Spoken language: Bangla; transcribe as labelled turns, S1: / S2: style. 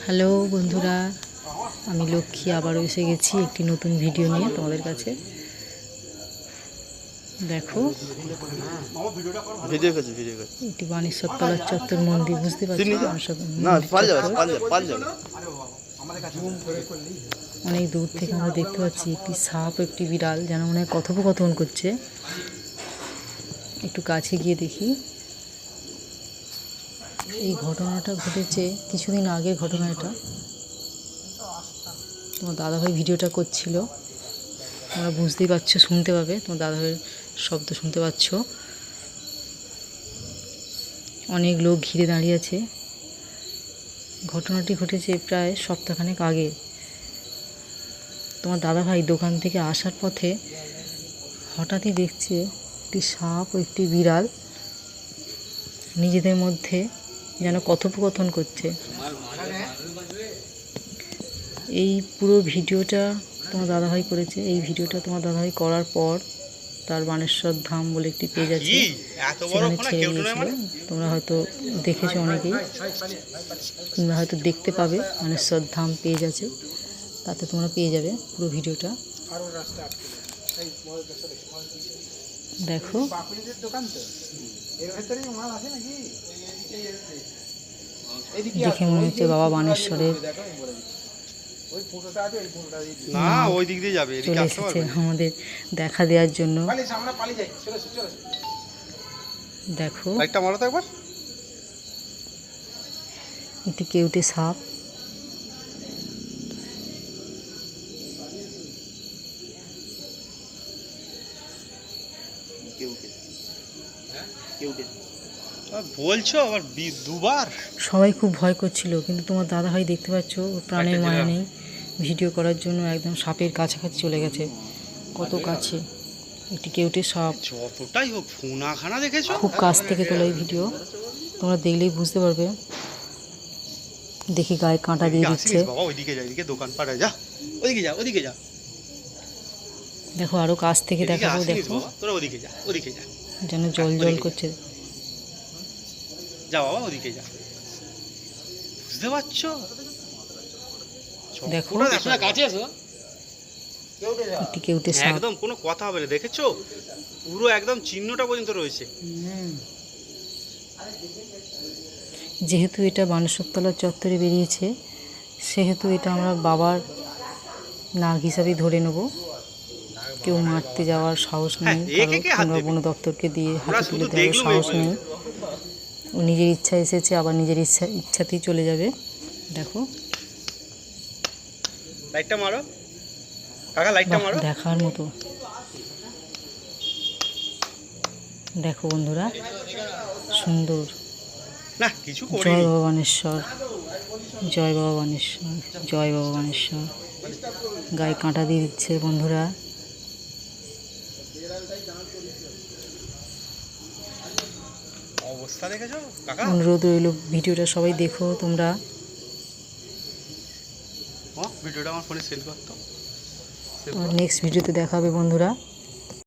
S1: হ্যালো বন্ধুরা, আমি লক্ষ্মী আবারও এসে গেছি একটি নতুন ভিডিও নিয়ে তোমাদের কাছে। দেখো, এটি বানেশ্বর তলার চত্বর মন্দির, বুঝতে পারছো? অনেক দূর থেকে আমরা দেখতে পাচ্ছি একটি সাপ, একটি বিড়াল যেন মনে হয় কথোপকথন করছে। একটু কাছে গিয়ে দেখি। এই ঘটনাটা ঘটেছে কিছুদিন আগের ঘটনা। এটা তোমার দাদাভাই ভিডিওটা করছিল, তোমরা বুঝতেই পারছো, শুনতে পাবে, তোমার দাদাভাইয়ের শব্দ শুনতে পাচ্ছ। অনেক লোক ঘিরে দাঁড়িয়ে আছে। ঘটনাটি ঘটেছে প্রায় সপ্তাহখানেক আগে। তোমার দাদাভাই দোকান থেকে আসার পথে হঠাৎই দেখছে একটি সাপ ও একটি বিড়াল নিজেদের মধ্যে যেন কথোপকথন করছে। এই পুরো ভিডিওটা তোমার দাদাভাই করেছে। এই ভিডিওটা তোমার দাদাভাই করার পর তার বানেশ্বর ধাম বলে একটি পেজ আছে, সেখানে ছেড়ে দিয়েছিল। তোমরা হয়তো দেখেছো অনেকেই, তোমরা হয়তো দেখতে পাবে। বানেশ্বর ধাম পেজ আছে, তাতে তোমরা পেয়ে যাবে পুরো ভিডিওটা। দেখো, দেখে মনে হচ্ছে বাবা বানেশ্বরের চলে এসেছে আমাদের দেখা দেওয়ার জন্য। দেখো, এটি কেউটে সাপ।
S2: বলছো আবার দুবার।
S1: সবাই খুব ভয় করছিল, কিন্তু তোমার দাদাভাই দেখতে পাচ্ছ, ওর প্রাণের মায়া নেই। ভিডিও করার জন্য একদম সাপের কাছাকাছি চলে গেছে, কত কাছে। একটি কেউটে সাপ,
S2: যতটাই হোক ফোনাখানা দেখেছো,
S1: খুব কাছ থেকে তোলা এই ভিডিও, তোমরা দেখলেই বুঝতে পারবে। দেখি গায়ে কাঁটা দিয়ে দিচ্ছে।
S2: বাবা ওইদিকে যা, এদিকে দোকান পাড়ায় যা, ওইদিকে যা, ওইদিকে যা।
S1: দেখো, আরো কাছ থেকে দেখাবো। দেখো,
S2: তোরা ওদিকে যা, ওদিকে যা,
S1: যেন জল জল করছে।
S2: যা বাবা, ওদিকে যা। বুঝতে পারছো?
S1: দেখো,
S2: কাছে আসো।
S1: একটি কেউটে সাপ,
S2: একদম কোনো কথা হবে না। দেখেছো, পুরো একদম চিহ্নটা পর্যন্ত রয়েছে।
S1: যেহেতু এটা বানেশ্বর তলার চত্বরে বেরিয়েছে, সেহেতু এটা আমরা বাবার নাগ হিসাবেই ধরে নেব। কেউ মারতে যাওয়ার সাহস নেই, তোমরা বন দপ্তরকে দিয়ে হাতে তুলে দেওয়ার সাহস নেই। ও নিজের ইচ্ছা এসেছে, আবার নিজের ইচ্ছাতেই চলে যাবে। দেখো,
S2: লাইটটা মারো কাকা, লাইটটা মারো।
S1: দেখার মতো। দেখো বন্ধুরা, সুন্দর।
S2: না কিছু করিনি।
S1: জয় বাবা বানেশ্বর, জয় বাবা বানেশ্বর, জয় বাবা বানেশ্বর। গায়ে কাঁটা দিয়ে দিচ্ছে বন্ধুরা।
S2: অবস্থা দেখেছো কাকা?
S1: অনুরোধ রইল, ভিডিওটা সবাই দেখো তোমরা।
S2: ভিডিওটা আমার ফোনে সেভ করতো।
S1: নেক্সট ভিডিওতে দেখা হবে বন্ধুরা।